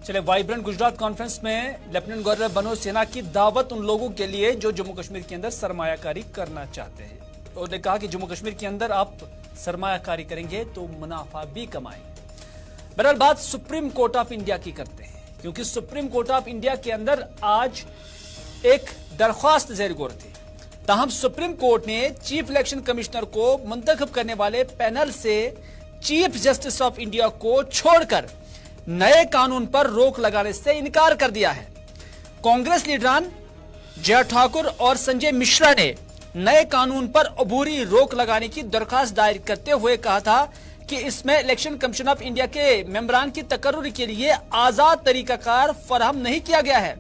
चले, vibrant Gujarat conference में lieutenant governor Manoj Sinha की दावत उन लोगों के लिए जो जम्मू कश्मीर के अंदर सरमायाकारी करना चाहते हैं। उन्होंने कहा कि जम्मू कश्मीर के अंदर आप सरमायाकारी करेंगे तो मुनाफा भी कमाएंगे। बहरहाल बात सुप्रीम कोर्ट ऑफ इंडिया की करते हैं, क्योंकि सुप्रीम कोर्ट ऑफ इंडिया के अंदर आज एक दरख्वास्त ज़ेर गौर थी। ताहम सुप्रीम कोर्ट ने चीफ इलेक्शन कमिश्नर को मुंतखब करने वाले पैनल से चीफ जस्टिस ऑफ इंडिया को छोड़कर नए कानून पर रोक लगाने से इनकार कर दिया है। कांग्रेस लीडरान जय ठाकुर और संजय मिश्रा ने नए कानून पर अबूरी रोक लगाने की दरखास्त दायर करते हुए कहा था कि इसमें इलेक्शन कमीशन ऑफ इंडिया के मेंबरान की तकर्रुर के लिए आजाद तरीकाकार फराहम नहीं किया गया है।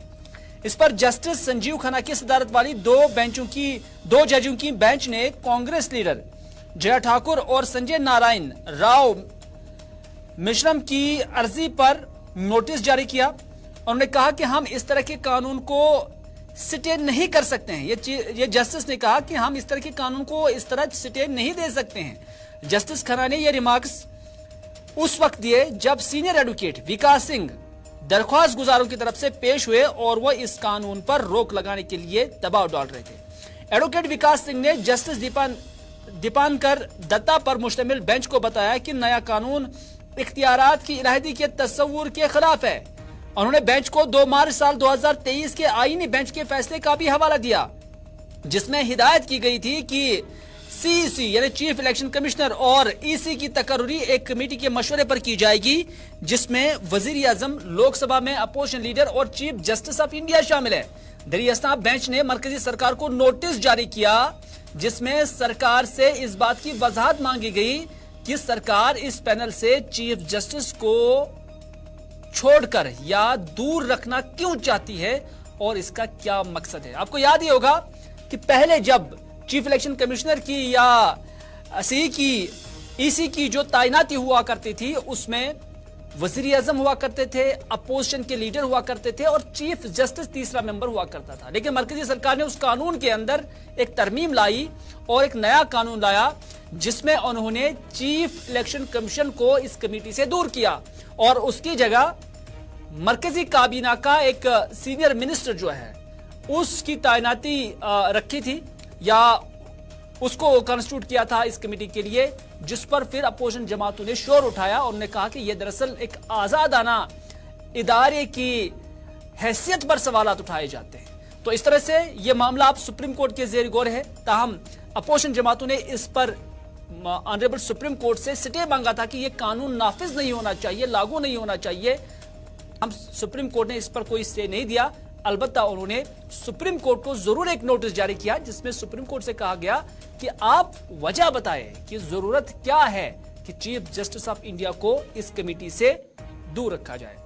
इस पर जस्टिस संजीव खन्ना की सदारत वाली दो जजों की बेंच ने कांग्रेस लीडर जय ठाकुर और संजय नारायण राव मिश्रम की अर्जी पर नोटिस जारी किया। उन्होंने कहा कि हम इस तरह के कानून को स्टे नहीं कर सकते हैं। ये जस्टिस ने कहा कि हम इस तरह के कानून को इस तरह स्टे नहीं दे सकते हैं। जस्टिस खन्ना ने यह रिमार्क्स उस वक्त दिए जब सीनियर एडवोकेट विकास सिंह दरख्वास्त गुजारों की तरफ से पेश हुए और वह इस कानून पर रोक लगाने के लिए दबाव डाल रहे थे। एडवोकेट विकास सिंह ने जस्टिस दीपांकर दत्ता पर मुश्तमिल बेंच को बताया कि नया कानून इख्तियारात की इलाहिदी के तस्वुर के खिलाफ है। उन्होंने बेंच को 2 मार्च साल 2023 के आईनी बेंच के फैसले का भी हवाला दिया, जिसमें हिदायत की गई थी कि सीईसी यानी चीफ इलेक्शन कमिश्नर और ईसी की तकर्रुरी एक कमेटी के मशवरे पर की जाएगी, जिसमें वजीर आजम, लोकसभा में अपोजिशन लीडर और चीफ जस्टिस ऑफ इंडिया शामिल है। दरियास्ता बेंच ने मरकजी सरकार को नोटिस जारी किया, जिसमें सरकार से इस बात की वजाहत मांगी गई कि सरकार इस पैनल से चीफ जस्टिस को छोड़कर या दूर रखना क्यों चाहती है और इसका क्या मकसद है। आपको याद ही होगा कि पहले जब चीफ इलेक्शन कमिश्नर की या ईसी की जो तैनाती हुआ करती थी, उसमें वजीर आजम हुआ करते थे, अपोजिशन के लीडर हुआ करते थे और चीफ जस्टिस तीसरा मेंबर हुआ करता था। लेकिन मरकजी सरकार ने उस कानून के अंदर एक तरमीम लाई और एक नया कानून लाया, जिसमें उन्होंने चीफ इलेक्शन कमीशन को इस कमेटी से दूर किया और उसकी जगह मरकजी काबीना का एक सीनियर मिनिस्टर जो है उसकी तैनाती रखी थी या उसको कॉन्स्टिट्यूट किया था इस कमेटी के लिए, जिस पर फिर अपोजिशन जमातों ने शोर उठाया और उन्होंने कहा कि यह दरअसल एक आजादाना इदारे की हैसियत पर सवालात उठाए जाते हैं। तो इस तरह से यह मामला अब सुप्रीम कोर्ट के जेर गौर है। ताहम अपोजिशन जमातों ने इस पर ऑनरेबल सुप्रीम कोर्ट से स्टे मांगा था कि यह कानून नाफिज नहीं होना चाहिए, लागू नहीं होना चाहिए। हम सुप्रीम कोर्ट ने इस पर कोई स्टे नहीं दिया, अलबत्ता उन्होंने सुप्रीम कोर्ट को जरूर एक नोटिस जारी किया, जिसमें सुप्रीम कोर्ट से कहा गया कि आप वजह बताएं कि जरूरत क्या है कि चीफ जस्टिस ऑफ इंडिया को इस कमेटी से दूर रखा जाए।